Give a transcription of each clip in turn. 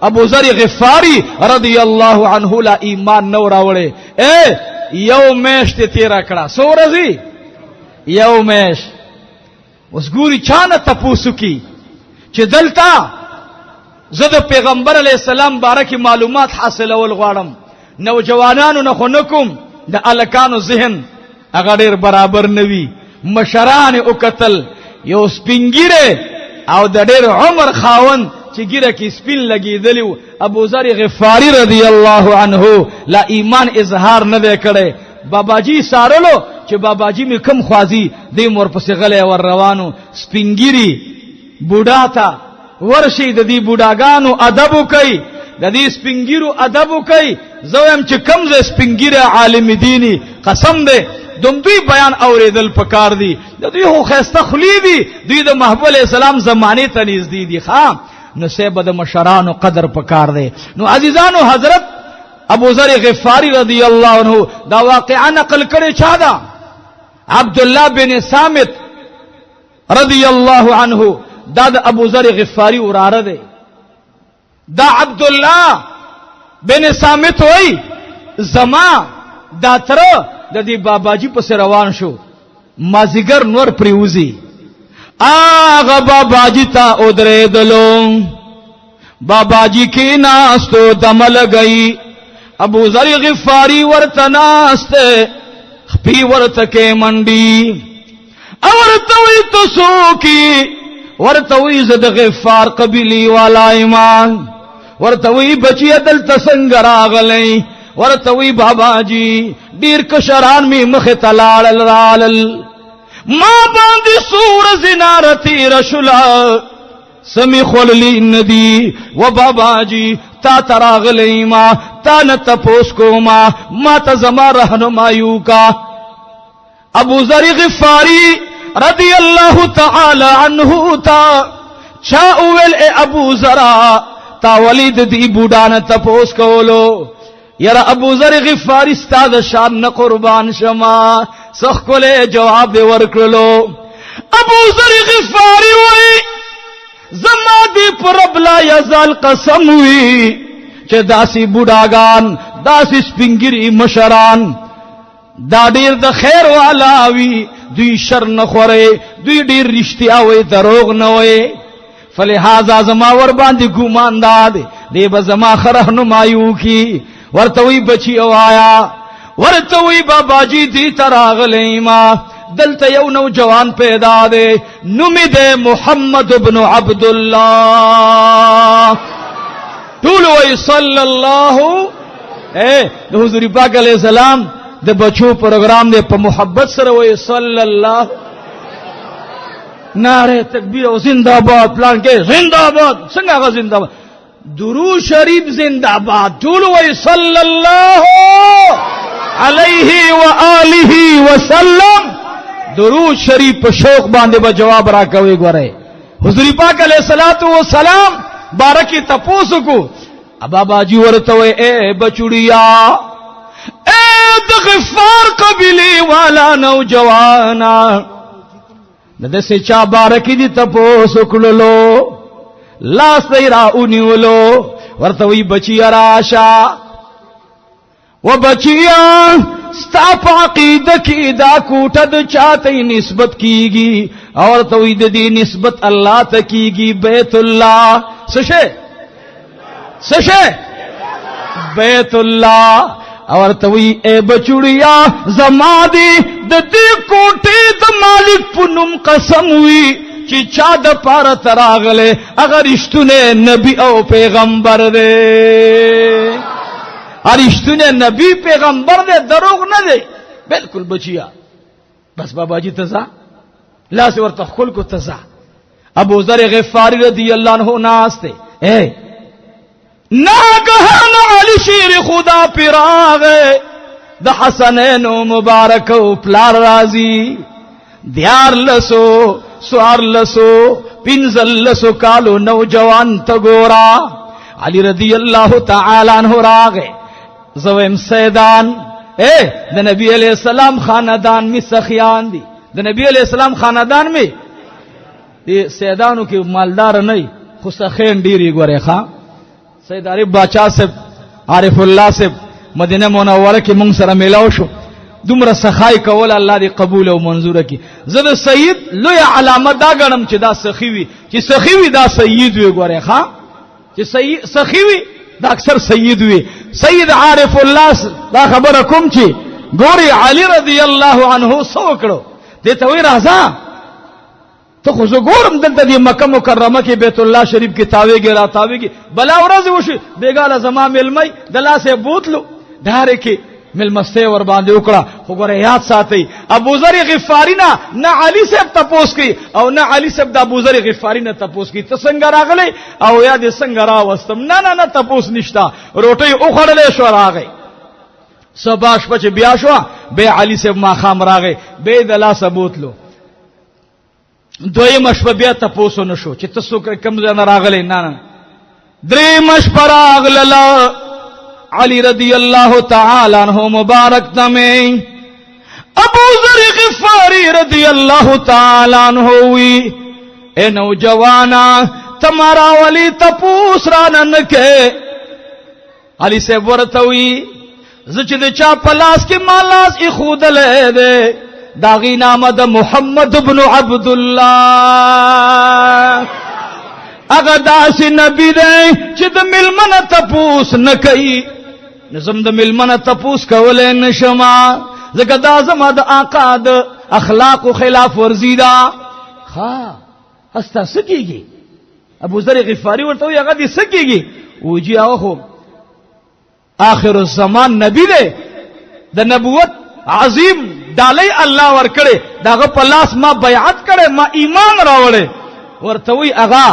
ابو ذر غفاری رضی اللہ عنہ لا ایمان نو راوڑے یو میشت تیرا کڑا سو رضی یو میش اس گوری چانا تپوسو کی چه دلتا زد پیغمبر علیہ السلام بارکی معلومات حاصل اول غوارم نوجوانانو نخونکم دا الکانو ذہن اگر دیر برابر نوی مشران او قتل یو سپنگیره او دا دیر عمر خاون چی گیره کی سپین لگی دلیو ابو ذر غفاری رضی اللہ عنہ لا ایمان اظہار ندے کڑے بابا جی سارلو چی بابا جی میں کم خوازی دی مور پس غلے ور روانو سپنگیری بوڑا تا ورشی دا دی بوڑاگانو ادبو کئی دا دی سپنگیرو ادبو کئی زویم چی کم زی سپنگیر عالم دینی قسم دے دم دوی بیان اوریدل پکار دی دوی ہو خیستا خلی دی دوی دا محبوب علیہ السلام زمانی تنیز دی خام نو سیب دا مشران و قدر پکار دے نو عزیزان و حضرت ابو ذر غفاری رضی اللہ عنہ دا واقعہ نقل کرے چاہ دا عبداللہ بن سامت رضی اللہ عنہ دا دا ابو ذر غفاری ارار دے دا عبداللہ بن سامت ہوئی زمان دا ترہ دا دی بابا جی پس روان شو مازیگر نور پریوزی آغا بابا جی تا ادرے دلو بابا جی کی ناستو دمل گئی ابو ذر غفاری ورتناستے خپی ورتکے منڈی ورتوی تسو کی ورتوی زد غفار قبیلی والا ایمان ورتوی بچی دل تسنگر آغلیں ورتوی بابا جی دیر کشران می مختلال رالل ما باندی سور زنارتی رشلا سمی خوللی ندی و بابا جی تا تراغلی تا نتپوس کو ما تزما رہنمایو کا ابو ذر غفاری رضی اللہ تعالی عنہ تا چاویل اے ابو ذرا تا ولید دی بوڈان تپوس کولو یرا ابو ذر غفاری استاد شان نا قربان شما سخ کولے جواب دے ورکلو ابو ذر غفاری ہوئی زما دی پرب لا یزال قسم ہوئی چه داسی بوڈاگان داسی سپنگری مشران دا دیر دا خیر والاوی دوی شر نخورے دوی دیر رشتیاوی دروغ نوے فلہذا زما ورباندی گمان داد دے بزما خرح نمایو کی ورتوی بچی او آیا ورتوی بابا جی دی تراغلی دلتا یو نوجوان پیدا دے نمی دے محمد بن عبداللہ طولوی صلی اللہ دے حضوری پاک علیہ السلام دے بچو پروگرام دے پا محبت سروی صلی اللہ نعرہ تکبیر و زندہ باد پلان کے زندہ باد سنگا گا زندہ باد درود شریف زندہ باد طولوی صلی اللہ علیہ وآلہ وسلم درود شریف شوق باندے با جواب را کوئی گورے حضور پاک علیہ الصلوۃ والسلام بارکی تپوسو کو بابا جی ورتوے اے بچڑیا اے غفار قبیلی والا نوجوانا ندے سے چا بارکی دی تپوسو کلو لاس دیرا انیولو ورتوی بچیا راشا و بچیا ستا پا عقید کی دا کوٹد چاہتے نسبت کی گی اور توید دی نسبت اللہ تکی گی بیت اللہ سشے بیت اللہ اور توی اے بچڑیا زمادی دی کوٹی دا مالک پنم قسم ہوئی چی چا دا پارا تراغلے اگر اشتنے نبی او پیغمبر دے ارشتنے نبی پیغمبر دے دروغ نہ دے بالکل بچیا بس بابا جی تزا لا سے ورطا خل کو تزا ابو ذر غفاری رضی اللہ عنہ ناستے ناگہان علی شیر خدا پیراغے دا حسنین و مبارک و پلار رازی دیار لسو سوار لسو پنزل لسو کالو نوجوان تگورا علی رضی اللہ تعالی عنہ راغے زویم سیدان دا نبی علیہ السلام خاندان میں سخیان دی دا نبی علیہ السلام خاندان میں دی سیدانو کی مالدار نہیں خو سخین دیری گورے خواہ سید عارف باچا صاحب عارف الله صاحب مدینه منوره کې مونږ سره میلاو شو دومره سخای کول الله دې قبول او منظور کړي زه د سید لوی علامه دا غنم چې دا سخی وي چې سخی وي دا سید وي ګوره ښا چې سخی وي دا اکثر سید وي سید عارف الله دا خبره کوم چې ګوري علی رضی الله عنه سو کړو دې ته وی راځه ته خو زه ګورم دلته دی مکه مکرمه کې بیت الله شریف کې تاویږي را تاویږي بلا ورځ وشي بیګاله زما ملمي د لاسه بوتلو دهره کې ملمسته ور باندې وکړه خو ګوره یاد ساتي ابو ذر غفاری نه علي صاحب تپوس کی او نه علي صاحب د ابو ذر غفاری نه تپوس کی ته څنګه راغلی او یا دې څنګه راوستم نه تپوس نشتا روټي او خړلې شو راغی سباش پچ بیا شو به علي صاحب ما خام راغی به د لاسه بوتلو دوی مشپ بیا تپوسو نشو چې تاسو کم ځای نه راغلی نه درې مشپ راغله علی رضی اللہ تعالی عنہ مبارک تمہیں ابو ذر غفاری رضی اللہ تعالی عنہ ہوئی اے نوجوانا تمہارا ولی تپوس رانن کے علی سے ورتوی زچد چا پلاس کی مالاس اخود لے دے داغی نام دا محمد بن عبداللہ اگر داسی نبی دے چد ملمن تپوس نکئی نظم د ملمنه تپوس کولې نشما زکه دا زما د آقا د اخلاق او خلاف ورزی دا ها استا سکیږي ابو ذر غفاری ورته وی هغه دې سکیږي وجي هغه آخر الزمان نبی دی د نبوت عظیم ډالۍ الله ور کړې داغه په لاس ما بیعت کړې ما ایمان راوړې ورته وی هغه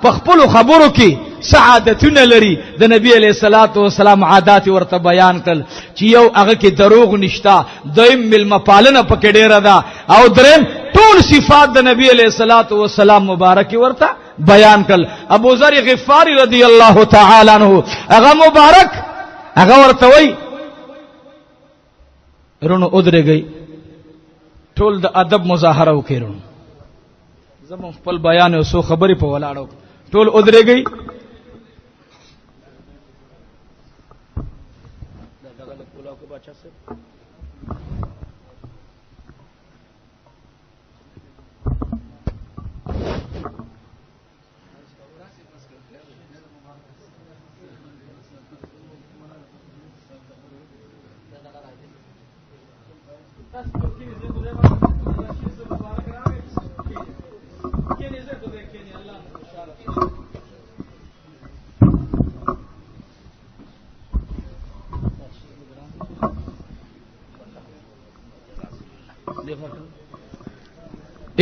په خپل خبرو کې سعادتونه لري د نبی علیہ الصلوۃ والسلام عادت ورته بیان کړ چې یو هغه کې دروغ نشتا دویم ملم پالنه پکې ډیره ده او دریم ټول صفات د نبی علیہ الصلوۃ والسلام مبارک ورته بیان کړ ابو ذر غفاری رضی الله تعالی عنہ هغه مبارک هغه ورته وای رونو ودرېږي ټول د ادب مظاهره وکړو زمو خپل بیان او سو خبرې په ولاړو ټول ودرېږي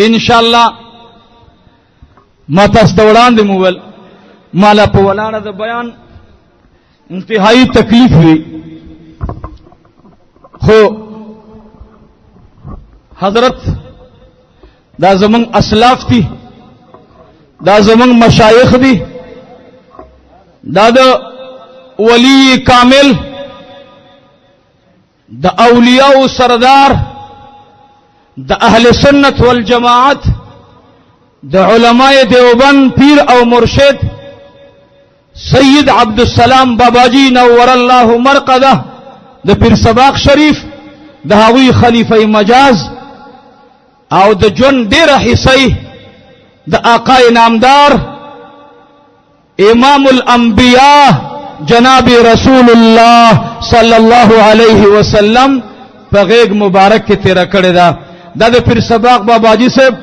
انشاءاللہ ما تاسو ته وړاندې موول مالا په ولاړه د بیان انتهایی تکلیف وی خو حضرت دا زمون اسلاف دي دا زمون مشایخ دي دا د ولی کامل د اولیاء سردار د اهل سنت والجماعت د علماء دیوبند پیر او مرشد سید عبدالسلام باباجی نور الله مرقده د پیر سباق شریف د هغوی خلیفہ مجاز او د جون ډیره حصہ د آقا نامدار امام الانبیاء جناب رسول الله صلی الله علیه وسلم په غیږ مبارک کې تیر کړی دا د پیر سباق باباجی صاحب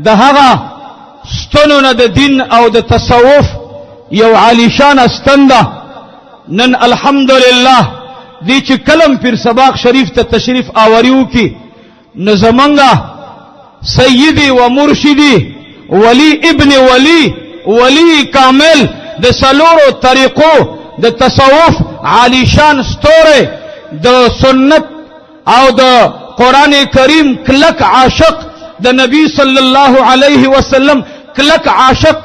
د هغه ستنونه د دین او د تصوف یو عالیشان استنده نن الحمدلله دی چې کلم پیر سباق شریف ته تشریف آوریو کی نزمنګا سیدی و مرشدی ولی ابن ولی کامل د سلورو طریقو د تصوف عالیشان ستوره د سنت او د قرآن کریم کلک عاشق د نبی صلی الله علیه وسلم کلک عاشق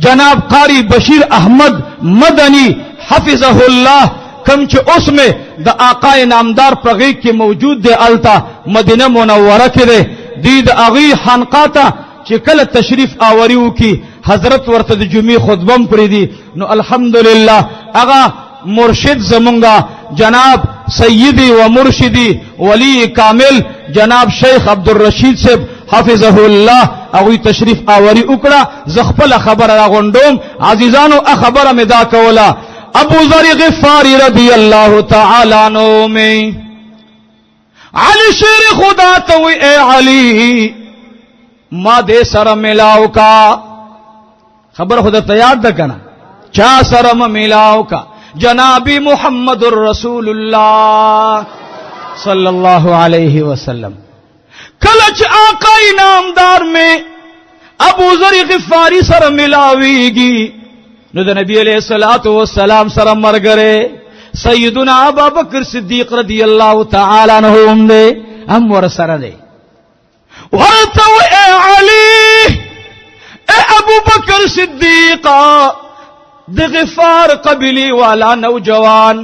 جناب قاری بشیر احمد مدنی حفظه الله کم چې اوس میں د آقا نامدار په غیږ کې موجود دی التا مدینه منوره کې دی د اغي خانقاه ته چې کله تشریف آوریو کی حضرت ورته د جمعې خطبه پرې دي. نو الحمدلله هغه مرشد زمونږه جناب سیدی و مرشدی ولی کامل جناب شیخ عبدالرشید صاحب حافظه الله هغوی تشریف آوری وکړه. زه خپله خبره راغونډوم. عزیزانو خبره مې دا کوله، ابو ذر غفاری رضی الله تعالی عنہ میں علی شیر خدا تو اے علی ما دے سر ملاو کا. خبر خدا تیار دا کنا چا سر ملاو کا جنابی محمد الرسول اللہ صلی اللہ علیہ وسلم. کلچ آقا انعامدار میں ابو ذر غفاری سر ملاویگی نو دا نبی علیہ السلام سر مرگرے سیدنا ابا بکر صدیق رضی اللہ تعالی عنہم دے ہم ور سر دے ورتو اے علی اے ابو بکر صدیق د غفار قبلی والا نوجوان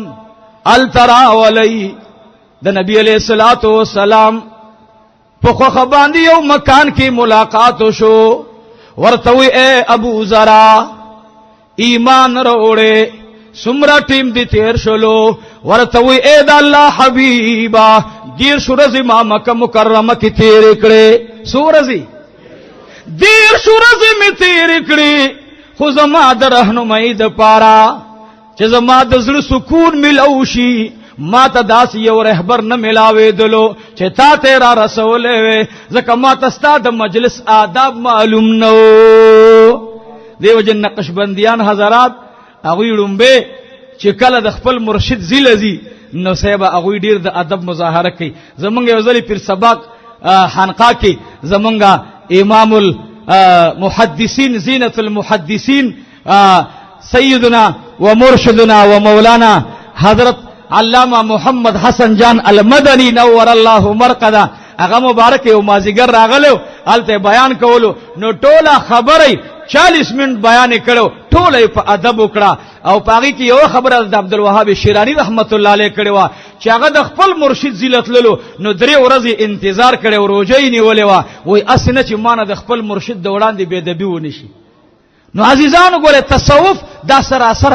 الترا ولی دا نبی علیہ السلام پخو خباندی یو مکان کی ملاقات شو. ورتوی اے ابو ذرا ایمان روڑے سمرا ٹیم دی تیر شلو. ورتوی اے دا اللہ حبیبا دیر شورزی ما مکہ مکرمہ کی تیر اکڑے سورزی دیر شورزی میں تیر اکڑی خو زما د رهنمای د پارا چې زما د زړه سکون ملوشي ما ته داس یو رهبر نه ملاوي دلو چې تا ته را رسولې وې ځکه ما ته ستا د مجلس آداب معلوم نو. دیو جن نقشبندیان حضرات هغوی لومبه چې کله د خپل مرشد زیلزي نو صاحب هغوی ډیر د ادب مظاهره کوي. زمونږ یو ځلې پیر سباق خانقاه کې زمونږ امام محدثین زینت المحدثین سیدنا و مرشدنا و مولانا حضرت علامہ محمد حسن جان المدنی نور اللہ مرقدہ هغه مبارک یو مازیګر راغلو الته بیان کولو نو ټوله خبرې 40 منټ بیان کړو ټوله په ادب وکړه او پاغي کې یو خبره د عبدالوهاب شیرانی رحمت الله علیه کړي وا چې هغه د خپل مرشد زیلت للو نو 3 ورځې انتظار کړي او روزي نیولې وا وای اسنه چې مان د خپل مرشد د وړاندې بے ادبی ونشي. نو عزیزانو ګوره تصوف دا سراسر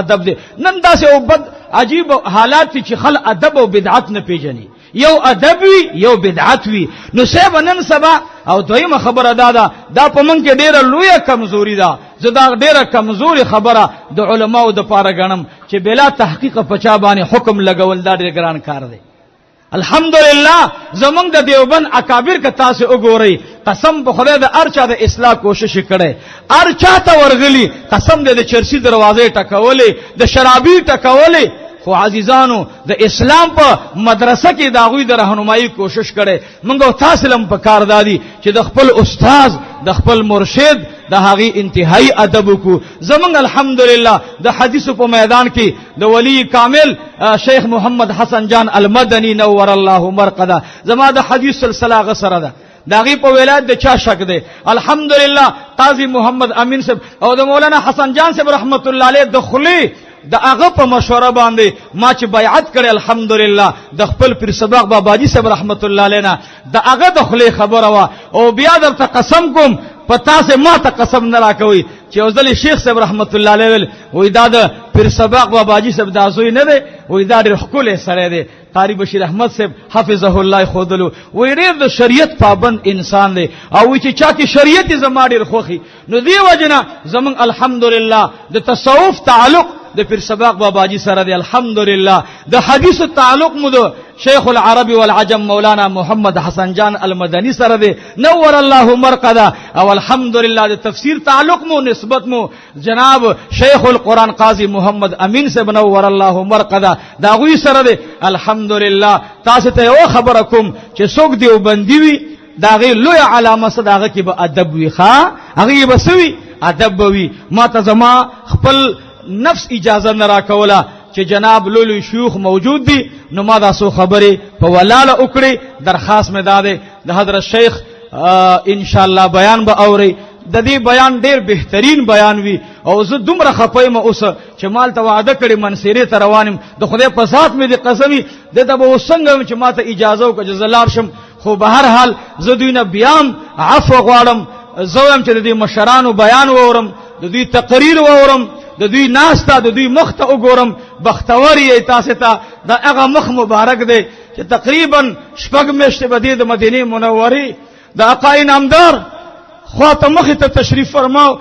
ادب دی. نن داسې او بد عجیب حالات چې خل ادب او بدعت نه پیژني، یو ادب وی یو بدعت وی. نو سبا نن سبا او دویمه خبره دا په من کې ډیره لویه کمزوري ده. زه دا ډیره کمزوري خبره د علماو د پاره غنم چې بلا تحقیق پچا باندې حکم لګول دا ډیر ګران کار دی. الحمدلله زمونږ د دیوبند اکابر که تاسو وګورئ قسم په خدای د ارچا د اصلاح کوشش کړي ارچا ته ورغلی قسم د چرسی دروازې ټکولې د شرابي ټکولې خو عزیزانو د اسلام په مدرسه کې داغوی د رهنمایي کوشش کړي. موږ تاسو لم په کار دادي چې د خپل استاد د خپل مرشد د هغه انتهایی ادب کو. زمونږ الحمدلله د حدیث په میدان کې د ولی کامل شیخ محمد حسن جان المدنی نور الله مرقدہ زما د حدیث سلسله غسره ده داغي په ولایت د چا شک ده. الحمدلله قاضی محمد امین صاحب او د مولانا حسن جان صاحب رحمت الله علیه دخلی د هغه په مشوره باندې ما چې بیعت کړي الحمدلله د خپل پیر سباق باباجی صاحب رحمت الله علیه د هغه دخلی خبره وا او بیا درته قسم کوم پتا سے ما ته قسم نه راکوي چې اوزلی شیخ صاحب رحمت الله علیه وې دا د پیر سباق باباجی صاحب دازوی نه دی وې دا ډېر ښکلی سره دی. قاری بشیر احمد صاحب حفظه الله خودلو وې ډېر د شریعت پابند انسان دی او وې چې چا کې شریعت زما ډېر خوخي. نو دی وجنه زمون الحمدلله د تصوف تعلق د پیر سباق باباجی سره دی. الحمدلله د حدیث تعلق مو د شیخ العربی والعجم مولانا محمد حسن جان المدنی سره دی نور الله مرقدہ او الحمدلله د تفسیر تعلق مو نسبت مو جناب شیخ القرآن قاضی محمد امین سے نور الله مرقدہ دا غوی سره دی. الحمدلله تاسو ته یو خبر کوم چې څوک دیو بندي وي داغه لوی علامه صداغه کې به ادب وي ښا هغه به سوي ادب وي. ما ته زما خپل نفس اجازه نه راکوله چې جناب لولو شیوخ موجود دي نو ما دا سو خبره په ولاله وکړي. درخواست مې داده د حضرت شیخ ان شاء الله بیان به اوري د دې بیان ډیر بهترین بیان وی او زه دومره خپایم اوس چې مال ته وعده کړی منصيري ته روانم د خدای په ذات مې د قسمی د به وسنګم چې ماته اجازه وکړه جزلار شم. خو به هر حال زه دوی نه بیام عفو غواړم زویم چې د دې مشرانو بیان وورم د دوی تقریر وورم د دوی ناستا د دوی مخ ته وګورم بختور یې تاسو ته دا هغه مخ مبارک دی چې تقریبا شپږ میاشتې به د مدینه منورې د آقا انعامدار خواته مخې ته تشریف فرماو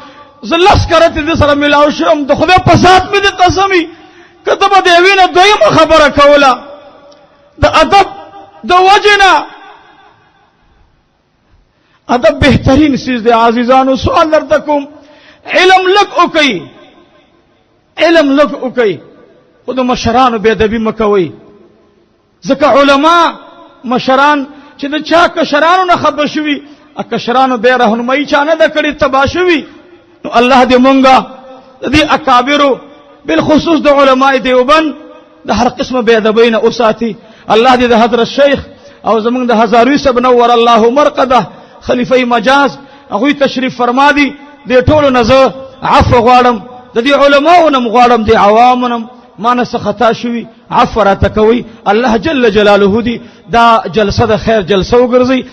زه لس کرته د سره ملاو شم د خدای په ذات مې د قسمی کته به د وینه دویمه خبره کوله د ادب د وجنه ادب بهترین چیز دی عزیزانو سوال درته کوم علم لک وکي علم لک وکي خو د مشرانو بے ادبی مکوي ځکه علما مشران چې د چا کشرانو نه خبر شوي کشرانو به رهنمایي چا نه د کړي تبا شوي نو الله دې مونږه د دې اکابرو بالخصوص د علماء دیوبند د هر قسمه بے ادبی نه اوساتي الله دې د حضرت شیخ او زمونږ د هزاروي صاحب نور الله مرقده خلیفہ مجاز هغه تشریف فرما دي د ټولو نزه عفو غواړم د دې علماو نم غواړم د عوامو نم ما نه خطا شوي عفو را تکوي الله جل جلاله دي دا جلسه د خیر جلسه وګرځي